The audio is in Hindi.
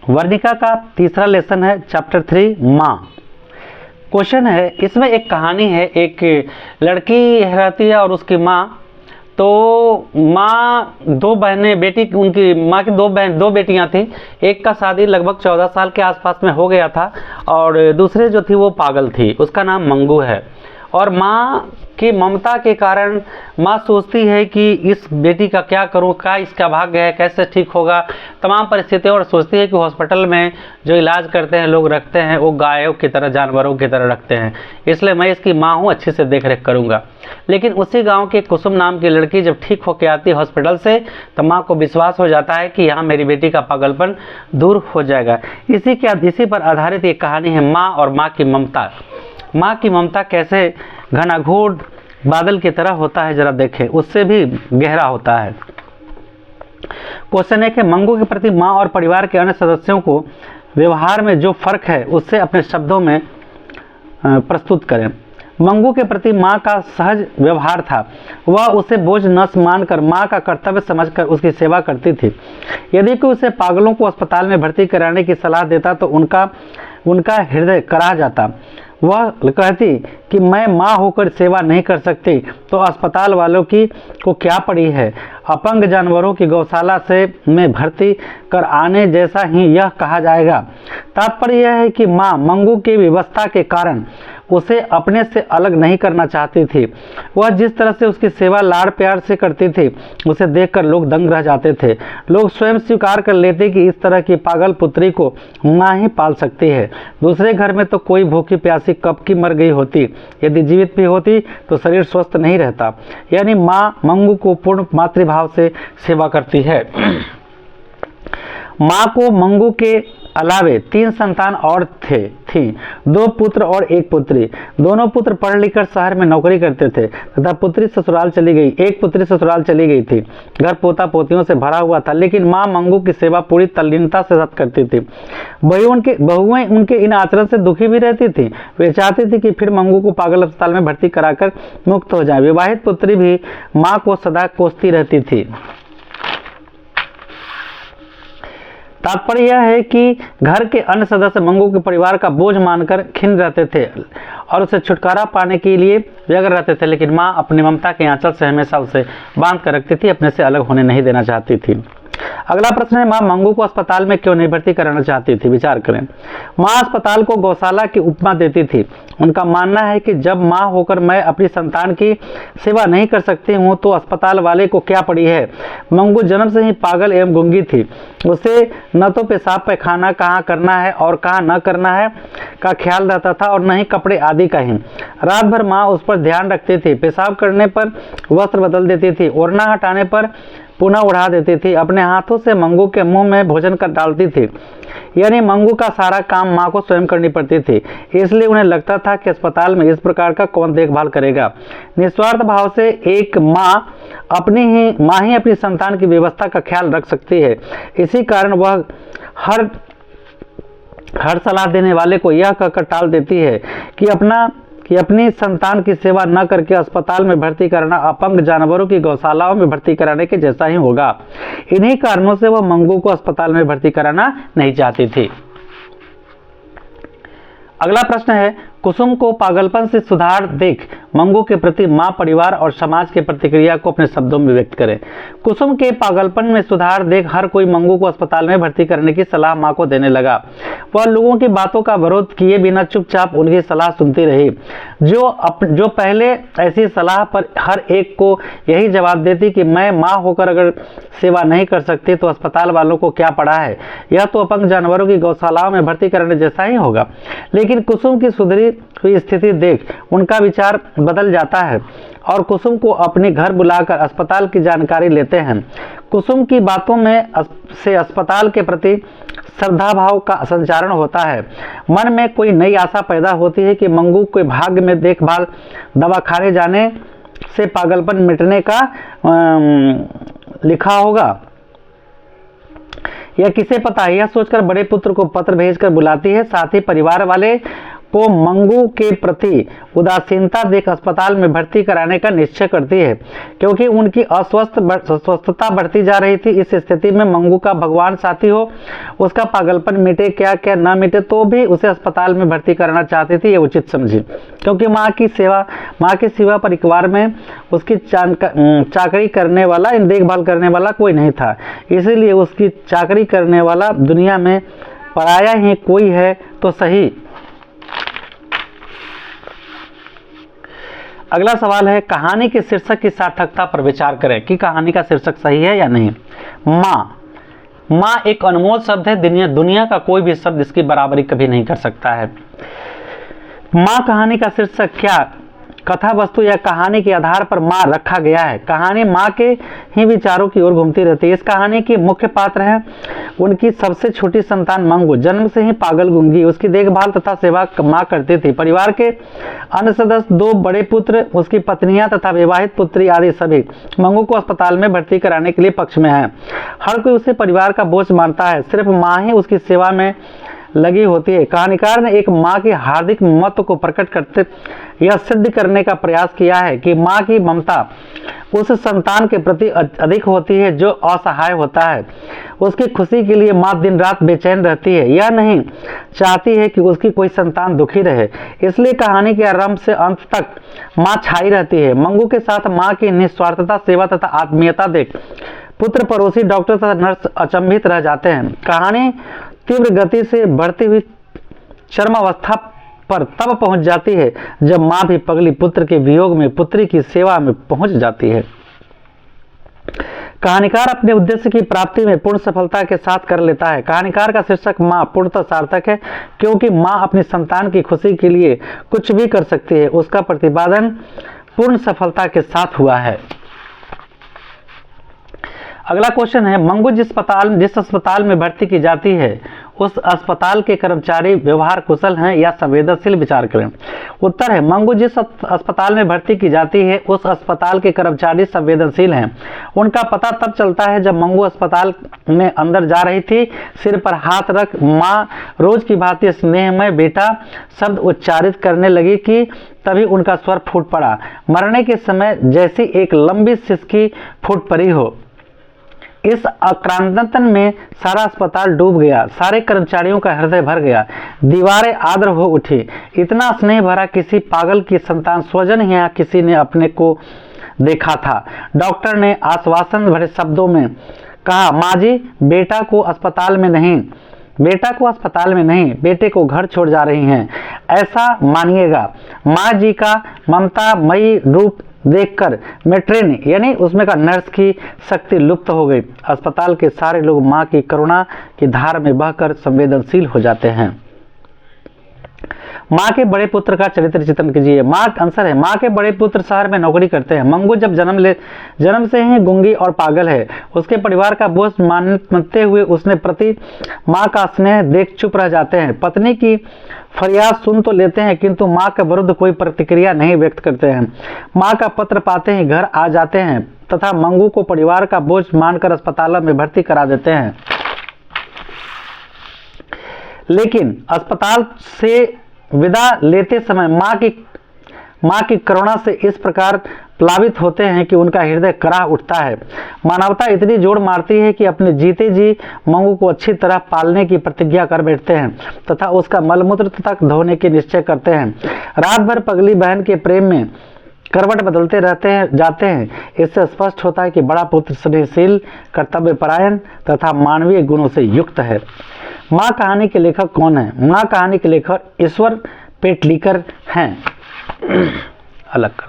वर्णिका का तीसरा लेसन है चैप्टर 3 माँ। क्वेश्चन है, इसमें एक कहानी है, एक लड़की रहती है और उसकी माँ। तो माँ दो बहनें, बेटी, उनकी माँ की दो बेटियां थी। एक का शादी लगभग 14 साल के आसपास में हो गया था और दूसरे जो थी वो पागल थी, उसका नाम मंगू है। और माँ की ममता के कारण माँ सोचती है कि इस बेटी का क्या करूँ, क्या इसका भाग्य है, कैसे ठीक होगा, तमाम परिस्थितियों, और सोचती है कि हॉस्पिटल में जो इलाज करते हैं लोग रखते हैं वो गायों की तरह, जानवरों की तरह रखते हैं, इसलिए मैं इसकी माँ हूँ, अच्छे से देख रेख करूँगा। लेकिन उसी गांव की कुसुम नाम की लड़की जब ठीक होकर आती है हॉस्पिटल से, तो माँ को विश्वास हो जाता है कि यहाँ मेरी बेटी का पागलपन दूर हो जाएगा। इसी पर आधारित एक कहानी है, माँ और माँ की ममता। माँ की ममता कैसे घनाघोर बादल की तरह होता है, जरा देखें, उससे भी गहरा होता है। क्वेश्चन है कि मंगू के प्रति माँ और परिवार के अन्य सदस्यों को व्यवहार में जो फर्क है उससे अपने शब्दों में प्रस्तुत करें। मंगू के प्रति माँ का सहज व्यवहार था। वह उसे बोझ न मानकर माँ का कर्तव्य समझकर उसकी सेवा करती थी। यदि कोई उसे पागलों को अस्पताल में भर्ती कराने की सलाह देता तो उनका हृदय कराह जाता। वह कहती कि मैं माँ होकर सेवा नहीं कर सकती तो अस्पताल वालों की को क्या पड़ी है। अपंग जानवरों की गौशाला में भर्ती कर आने जैसा ही यह कहा जाएगा। तात्पर्य यह है कि माँ मंगू की व्यवस्था के कारण उसे अपने से अलग नहीं करना चाहती थी। वह जिस तरह से उसकी सेवा लाड़ प्यार से करती थी उसे देखकर लोग दंग रह जाते थे। लोग स्वयं स्वीकार कर लेते कि इस तरह की पागल पुत्री को माँ ही पाल सकती है। दूसरे घर में तो कोई भूखी प्यासी कब की मर गई होती, यदि जीवित भी होती तो शरीर स्वस्थ नहीं रहता। यानी माँ मंगू को पूर्ण मातृभाव से सेवा करती है। माँ को मंगू के अलावे 3 संतान और थी, 2 पुत्र और 1 पुत्री। दोनों पुत्र पढ़ लिख कर शहर में नौकरी करते थे तथा पुत्री ससुराल चली गई। 1 पुत्री ससुराल चली गई थी। घर पोता पोतियों से भरा हुआ था, लेकिन माँ मंगू की सेवा पूरी तल्लीनता से साथ करती थी। बहुएं उनके इन आचरण से दुखी भी रहती थी। वे चाहती थी कि फिर मंगू को पागल अस्पताल में भर्ती कराकर मुक्त हो जाए। विवाहित पुत्री भी माँ को सदा कोसती रहती थी। तात्पर्य यह है कि घर के अन्य सदस्य मंगू के परिवार का बोझ मानकर खिन्न रहते थे और उसे छुटकारा पाने के लिए व्यग्र रहते थे, लेकिन माँ अपनी ममता के आंचल से हमेशा उसे बांध कर रखती थी, अपने से अलग होने नहीं देना चाहती थी। अगला प्रश्न है, माँ मंगू को अस्पताल में क्यों नहीं भर्ती कराना चाहती थी? विचार करें। माँ अस्पताल को गौशाला की उपमा देती थी। उनका मानना है कि जब माँ होकर मैं अपनी संतान की सेवा नहीं कर सकती हूँ तो अस्पताल वाले को क्या पड़ी है। मंगू जन्म से ही पागल एवं गूंगी थी। उसे न तो पेशाब पैखाना कहाँ करना है और कहाँ न करना है का ख्याल रहता था और न ही कपड़े आदि का ही। रात भर माँ उस पर ध्यान रखती थी। पेशाब करने पर वस्त्र बदल देती थी, ओढ़ना हटाने पर पुनः उड़ा देती थी, अपने हाथों से मंगू के मुंह में भोजन कर डालती थी। यानी मंगू का सारा काम माँ को स्वयं करनी पड़ती थी। इसलिए उन्हें लगता था कि अस्पताल में इस प्रकार का कौन देखभाल करेगा। निस्वार्थ भाव से एक माँ ही अपनी संतान की व्यवस्था का ख्याल रख सकती है। इसी कारण वह हर सलाह देने वाले को यह कहकर टाल देती है कि अपनी संतान की सेवा न करके अस्पताल में भर्ती कराना अपंग जानवरों की गौशालाओं में भर्ती कराने के जैसा ही होगा। इन्हीं कारणों से वह मंगू को अस्पताल में भर्ती कराना नहीं चाहती थी। अगला प्रश्न है, कुसुम को पागलपन से सुधार देख मंगू के प्रति माँ, परिवार और समाज की प्रतिक्रिया को अपने शब्दों में व्यक्त करें। कुसुम के पागलपन में सुधार देख हर कोई मंगू को अस्पताल में भर्ती करने की सलाह माँ को देने लगा। वह लोगों की बातों का विरोध किए बिना चुपचाप उनकी सलाह सुनती रही। जो पहले ऐसी सलाह पर हर एक को यही जवाब देती कि मैं माँ होकर अगर सेवा नहीं कर सकती तो अस्पताल वालों को क्या पड़ा है, यह तो अपंग जानवरों की गौशालाओं में भर्ती करने जैसा ही होगा। लेकिन कुसुम की सुधरी हुई स्थिति देख उनका विचार बदल जाता है और कुसुम को अपने घर बुलाकर अस्पताल की जानकारी लेते हैं। कुसुम की बातों में से अस्पताल के प्रति श्रद्धा भाव का संचारण होता है। मन में कोई नई आशा पैदा होती है कि मंगू के भाग्य में देखभाल दवाखाने जाने से पागलपन मिटने का लिखा होगा। यह किसे पता है। यह सोचकर बड़े पुत्र को पत्र भेजकर बुलाती है। साथ ही परिवार वाले को मंगू के प्रति उदासीनता देख अस्पताल में भर्ती कराने का निश्चय करती है, क्योंकि उनकी अस्वस्थता बढ़ती जा रही थी। इस स्थिति में मंगू का भगवान साथी हो, उसका पागलपन मिटे क्या क्या न मिटे तो भी उसे अस्पताल में भर्ती कराना चाहती थी, ये उचित समझी, क्योंकि माँ की सिवा परिवार में उसकी चाकरी करने वाला, देखभाल करने वाला कोई नहीं था। इसीलिए उसकी चाकरी करने वाला दुनिया में पराया ही कोई है तो सही। अगला सवाल है, कहानी के शीर्षक की सार्थकता पर विचार करें कि कहानी का शीर्षक सही है या नहीं। माँ एक अनमोल शब्द है, दुनिया का कोई भी शब्द इसकी बराबरी कभी नहीं कर सकता है। माँ कहानी का शीर्षक क्या कथा वस्तु या कहानी के आधार पर माँ रखा गया है। कहानी माँ के ही विचारों की ओर घूमती रहती है। इस कहानी की मुख्य पात्र है उनकी सबसे छोटी संतान मंगू, जन्म से ही पागल गूंगी। उसकी देखभाल तथा सेवा माँ करती थी। परिवार के अन्य सदस्य, 2 बड़े पुत्र, उसकी पत्नियां तथा विवाहित पुत्री आदि सभी मंगू को अस्पताल में भर्ती कराने के लिए पक्ष में है। हर कोई उसे परिवार का बोझ मानता है, सिर्फ माँ ही उसकी सेवा में लगी होती है। कहानीकार ने एक माँ की हार्दिक महत्व को प्रकट करते यह सिद्ध करने का प्रयास किया है कि माँ की ममता उस संतान के प्रति अधिक होती है जो असहाय होता है। उसकी खुशी के लिए माँ दिन रात बेचैन रहती है, यह नहीं चाहती है कि उसकी कोई संतान दुखी रहे। इसलिए कहानी के आरंभ से अंत तक माँ छाई रहती है। मंगू के साथ माँ की निस्वार्थता, सेवा तथा आत्मीयता देख पुत्र, पड़ोसी, डॉक्टर तथा नर्स अचंभित रह जाते हैं। कहानी तीव्र गति से बढ़ती हुई चरमावस्था पर तब पहुंच जाती है जब माँ भी पगली पुत्र के वियोग में पुत्री की सेवा में पहुंच जाती है। कहानीकार अपने उद्देश्य की प्राप्ति में पूर्ण सफलता के साथ कर लेता है। कहानीकार का शीर्षक माँ पूर्णतः सार्थक है, क्योंकि माँ अपनी संतान की खुशी के लिए कुछ भी कर सकती है। उसका प्रतिपादन पूर्ण सफलता के साथ हुआ है। अगला क्वेश्चन है, मंगू जिस अस्पताल में भर्ती की जाती है उस अस्पताल के कर्मचारी व्यवहार कुशल हैं या संवेदनशील, विचार करें। उत्तर है, मंगू जिस अस्पताल में भर्ती की जाती है उस अस्पताल के कर्मचारी संवेदनशील हैं। उनका पता तब चलता है जब मंगू अस्पताल में अंदर जा रही थी, सिर पर हाथ रख माँ रोज की भांति स्नेहमय बेटा शब्द उच्चारित करने लगी कि तभी उनका स्वर फूट पड़ा। मरने के समय जैसी एक लंबी सिसकी फूट पड़ी हो। इस आक्रांतन में सारा अस्पताल डूब गया। सारे कर्मचारियों का हृदय भर गया। दीवारें आर्द्र हो उठी। इतना स्नेह भरा किसी पागल की संतान स्वजन ही या किसी ने अपने को देखा था। डॉक्टर ने आश्वासन भरे शब्दों में कहा, माँ जी बेटा को अस्पताल में नहीं, बेटे को घर छोड़ जा रही हैं, ऐसा मानिएगा। माँ जी का ममतामयी रूप देखकर मैट्रेन यानी उसमें का नर्स की शक्ति लुप्त हो गई। अस्पताल के सारे लोग माँ की करुणा की धार में बहकर संवेदनशील हो जाते हैं। माँ के बड़े पुत्र का चरित्र चित्रण कीजिए। आंसर है, माँ के बड़े पुत्र शहर में नौकरी करते हैं। मंगू जब जन्म से ही गूंगी और पागल है। उसके परिवार का बोझ मानते हुए उसने प्रति माँ का स्नेह देख चुप रह जाते हैं। पत्नी की फरियाद सुन तो लेते हैं, किंतु माँ के विरुद्ध कोई प्रतिक्रिया नहीं व्यक्त करते हैं। माँ का पत्र पाते ही घर आ जाते हैं तथा मंगू को परिवार का बोझ मानकर अस्पताल में भर्ती करा देते हैं। लेकिन अस्पताल से विदा लेते समय माँ की करुणा से इस प्रकार प्लावित होते हैं कि उनका हृदय कराह उठता है। मानवता इतनी जोर मारती है कि अपने जीते जी मंगू को अच्छी तरह पालने की प्रतिज्ञा कर बैठते हैं तथा उसका मलमूत्र तक धोने की निश्चय करते हैं। रात भर पगली बहन के प्रेम में करवट बदलते जाते हैं। इससे स्पष्ट होता है कि बड़ा पुत्र स्नेहशील, कर्तव्यपरायण तथा मानवीय गुणों से युक्त है। माँ कहानी के लेखक कौन है? माँ कहानी के लेखक ईश्वर पेटलीकर हैं। अलग कर